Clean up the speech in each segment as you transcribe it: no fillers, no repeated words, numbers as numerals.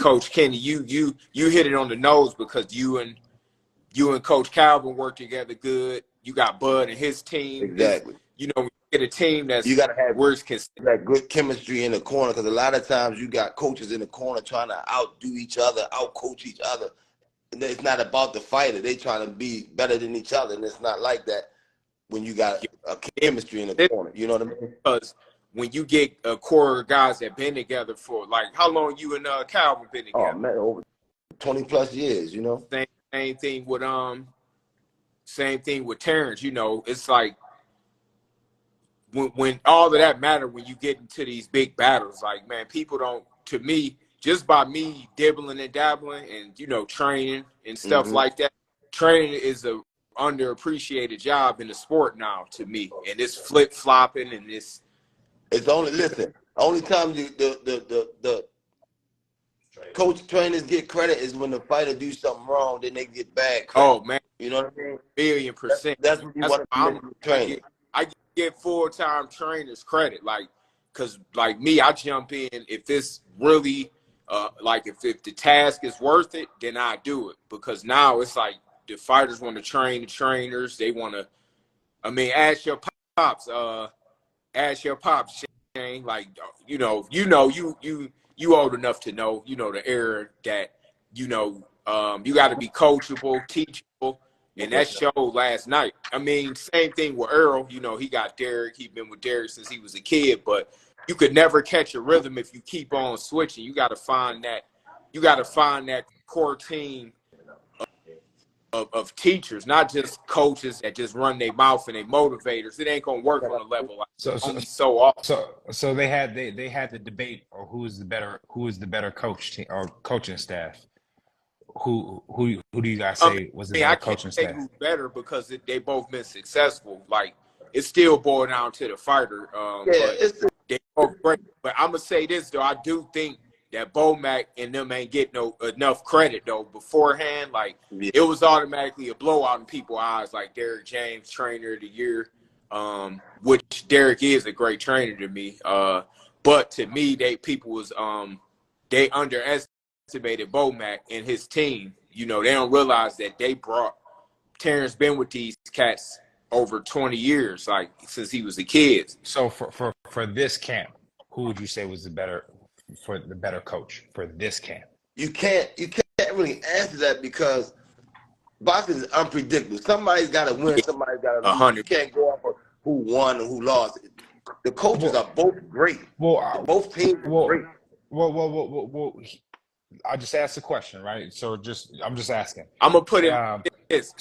Coach Kenny, you hit it on the nose because you and Coach Calvin work together good. You got Bud and his team. Exactly. You know, get a team that's you gotta have that good chemistry in the corner, because a lot of times you got coaches in the corner trying to outdo each other, outcoach each other. And it's not about the fighter. They trying to be better than each other, and it's not like that when you got a chemistry in the corner. You know what I mean? Because when you get a core of guys that been together for, like, how long you and Calvin been together? Oh man, over 20 plus years. You know. Same thing with Terrence. You know, it's like when all of that matter when you get into these big battles. Like, man, people don't. To me, just by me dibbling and dabbling and, you know, training and stuff like that, training is a underappreciated job in the sport now to me. And it's flip-flopping and it's only time the coach trainers get credit is when the fighter do something wrong, then they get bad credit. Oh man, you know what I mean? $1,000,000%. That's what you want to train. I get full-time trainers credit, like, because like me, I jump in if it's really like if the task is worth it, then I do it, because now it's like the fighters want to train the trainers. They want to. I mean, ask your pops, Shane. Like, you old enough to know, you know, the era that, you know, you got to be coachable, teachable, and that showed last night. I mean, same thing with Earl. You know, he got Derrick. He's been with Derrick since he was a kid, but you could never catch a rhythm if you keep on switching. You got to find that. You got to find that core team of teachers, not just coaches that just run their mouth and they motivators. It ain't gonna work on a level like so often. So they had the debate or who is the better coach or coaching staff. Who do you guys say was the better coaching staff? I can't say who's better because they both been successful. Like, it still boiled down to the fighter. They both great. But I'm gonna say this though, I do think that Bomack and them ain't getting enough credit though beforehand. Like, it was automatically a blowout in people's eyes. Like, Derrick James, trainer of the year, which Derrick is a great trainer to me. But to me, they underestimated Bomack and his team. You know, they don't realize that they brought Terrence been with these cats over 20 years, like since he was a kid. So for this camp, who would you say was the better coach for this camp? You can't really answer that because boxing is unpredictable. Somebody's got to win. Somebody's got to lose. You can't go off of who won and who lost. The coaches are both great. Both teams are great. Well, I just asked the question, right? So I'm just asking. I'm gonna put it this.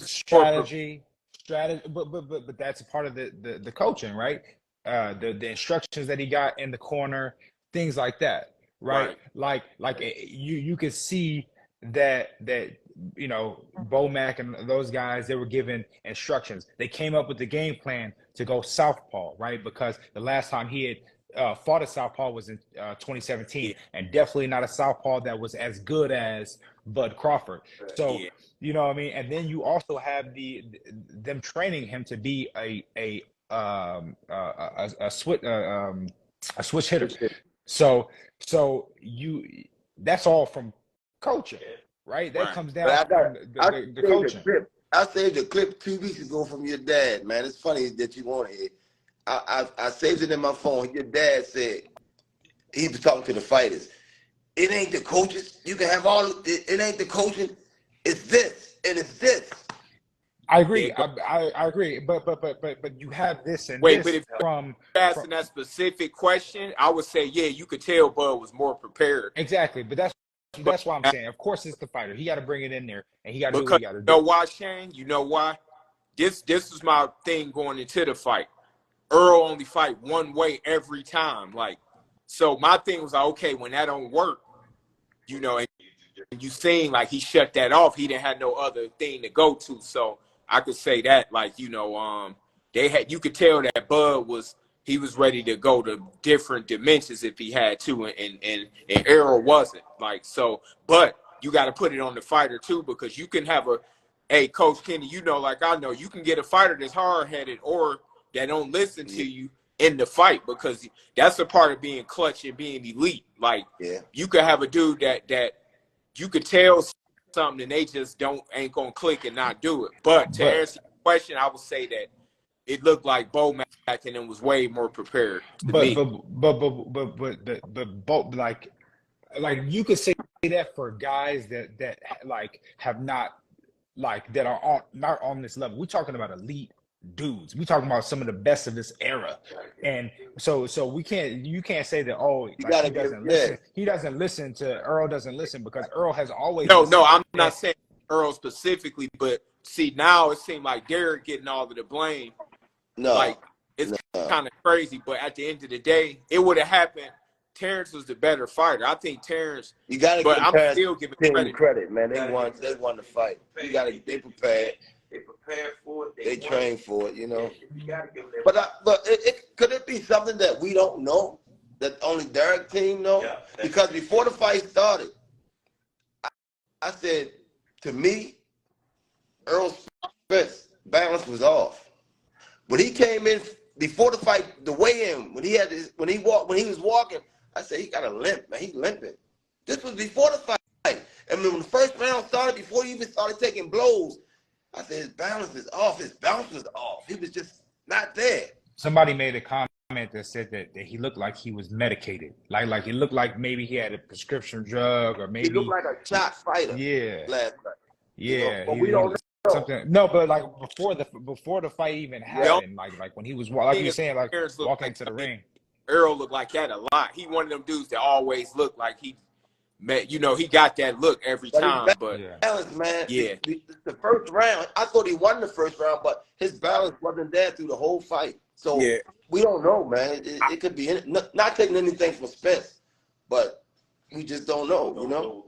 Strategy, but that's a part of the coaching, right? The instructions that he got in the corner, things like that, right? Like you could see that you know, Bomack and those guys, they were given instructions. They came up with the game plan to go southpaw, right? Because the last time he had fought a southpaw was in 2017, and definitely not a southpaw that was as good as Bud Crawford. So you know what I mean. And then you also have them training him to be a switch hitter. So that's all from coaching, right? That comes down from the coaching. I saved a clip 2 weeks ago from your dad, man. It's funny that you want it. I saved it in my phone. Your dad said, he was talking to the fighters, it ain't the coaches. You can have it ain't the coaching. It's this and it's this. I agree. I agree. But you have this and wait, this but if from asking that specific question, I would say, yeah, you could tell Bud was more prepared. Exactly. But that's why I'm saying, of course, it's the fighter. He got to bring it in there, and he got to do what he got to do. You know why, Shane? You know why? This is my thing going into the fight. Earl only fight one way every time. Like, so my thing was like, okay, when that don't work, you know, and you seen like he shut that off. He didn't have no other thing to go to. So I could say that, like, you know, you could tell that Bud was ready to go to different dimensions if he had to, and Earl wasn't. Like, so, but you got to put it on the fighter too, because you can have hey, Coach Kenny, you know, like I know, you can get a fighter that's hard-headed or that don't listen to you, in the fight, because that's a part of being clutch and being elite. Like, you could have a dude that you could tell something and they just ain't gonna click and not do it. But to answer your question, I would say that it looked like Bomack and it was way more prepared to me. But like you could say that for guys that like have not, like, that are not on this level. We're talking about elite dudes. We're talking about some of the best of this era, and so you can't say that, oh, like, he doesn't listen. He doesn't listen to Earl. Doesn't listen, because Earl has always no. I'm not saying Earl specifically, but see, now it seemed like Derrick getting all of the blame. No, like, it's kind of crazy, but at the end of the day, it would have happened. Terrence was the better fighter. I think Terrence. You got to, but I'm still giving credit, man. They won the fight. You got to. They prepared. They prepared for it. They trained for it. You know. You got to give them. But could it be something that we don't know, that only Derrick team know? Yeah, because before the fight started, I said, to me, Earl Spence balance was off. When he came in before the fight, the weigh-in, when he was walking, I said, he got a limp, man. He's limping. This was before the fight. And when the first round started, before he even started taking blows, I said, his balance is off. His balance was off. He was just not there. Somebody made a comment that said that he looked like he was medicated. Like he looked like maybe he had a prescription drug, or maybe he looked like a shot fighter. Yeah. Last night. Yeah. You know? But we don't know. Something. No, but like before the fight even happened, like when he was, like you were saying, like walking into the ring. Earl looked like he had a lot. He one of them dudes that always looked like he met, he got that look every time. But balance, man. Yeah. The first round, I thought he won the first round, but his balance wasn't there through the whole fight. So we don't know, man. It could be not taking anything from Spence, but we just don't know. You know,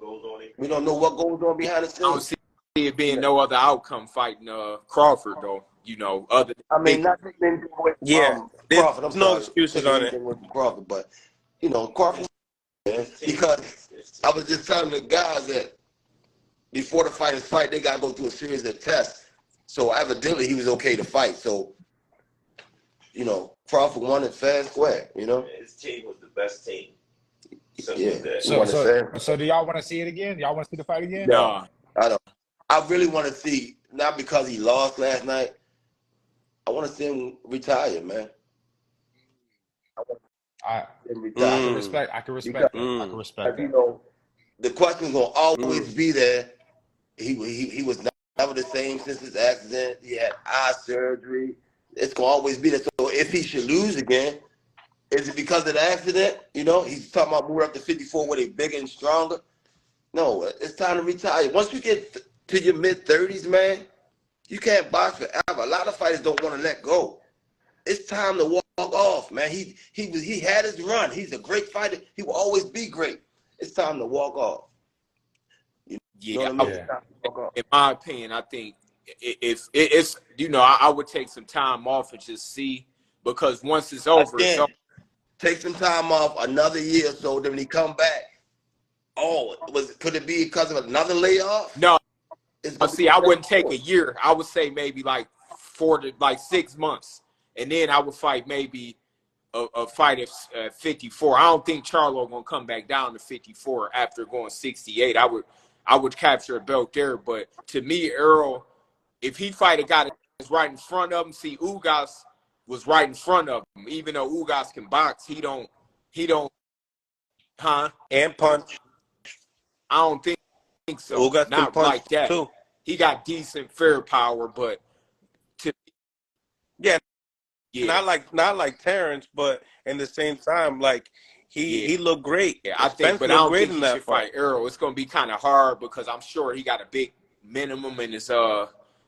we don't know what goes on behind the scenes. I don't see it being no other outcome fighting Crawford, though. Other than not taking anything away from Crawford. There's no excuses on it. Crawford, but Crawford, because I was just telling the guys that before the fight, they got to go through a series of tests. So evidently he was okay to fight. So Crawford won it fair and square. His team was the best team. So do y'all want to see it again? Y'all want to see the fight again? No, I don't. I really want to see, not because he lost last night. I want to see him retire, man. I can respect. I can respect that. The question's gonna always be there. He was never the same since his accident. He had eye surgery. It's gonna always be there. So if he should lose again, is it because of the accident? He's talking about moving up to 54 where they're bigger and stronger. No, it's time to retire. Once you get to your mid-30s, man, you can't box forever. A lot of fighters don't want to let go. It's time to walk off, man. He had his run. He's a great fighter. He will always be great. It's time to walk off. In my opinion, I think it's I would take some time off and just see, because once it's over, it's over. Take some time off, another year or so. Then when he come back, could it be because of another layoff? No. See, I wouldn't take a year. I would say maybe like 4 to 6 months, and then I would fight maybe a fight at 54. I don't think Charlo gonna come back down to 54 after going 68. I would capture a belt there. But to me, Earl, if he fight a guy that's right in front of him, see, Ugas was right in front of him. Even though Ugas can box, he don't, and punch. I don't think so. Ugas not like that. Too. He got decent fair power, but not like Terrence, but in the same time, like he looked great. Yeah, I think, but I don't think he should fight Earl. It's gonna be kind of hard because I'm sure he got a big minimum in his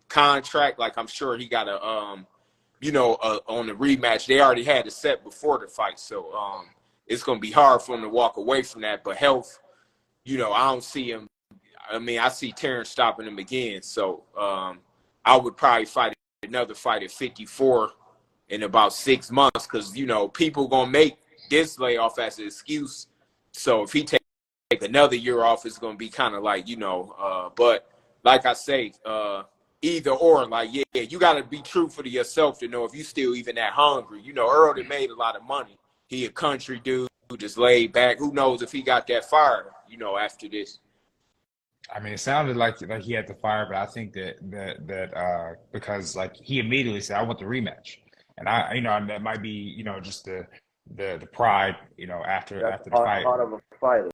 contract. Like, I'm sure he got on the rematch. They already had it set before the fight, so it's gonna be hard for him to walk away from that. But health, I don't see him. I mean, I see Terrence stopping him again. So I would probably fight another fight at 54 in about 6 months, because, people going to make this layoff as an excuse. So if he take another year off, it's going to be kind of like, but like I say, either or. Like, yeah, you got to be truthful to yourself to know if you still even that hungry. You know, Earl that made a lot of money. He a country dude who just laid back. Who knows if he got that fire, you know, after this. I mean, it sounded like he had the fire, but I think that because like he immediately said, "I want the rematch," and I that might be just the pride, after the fight. Part of a fighter.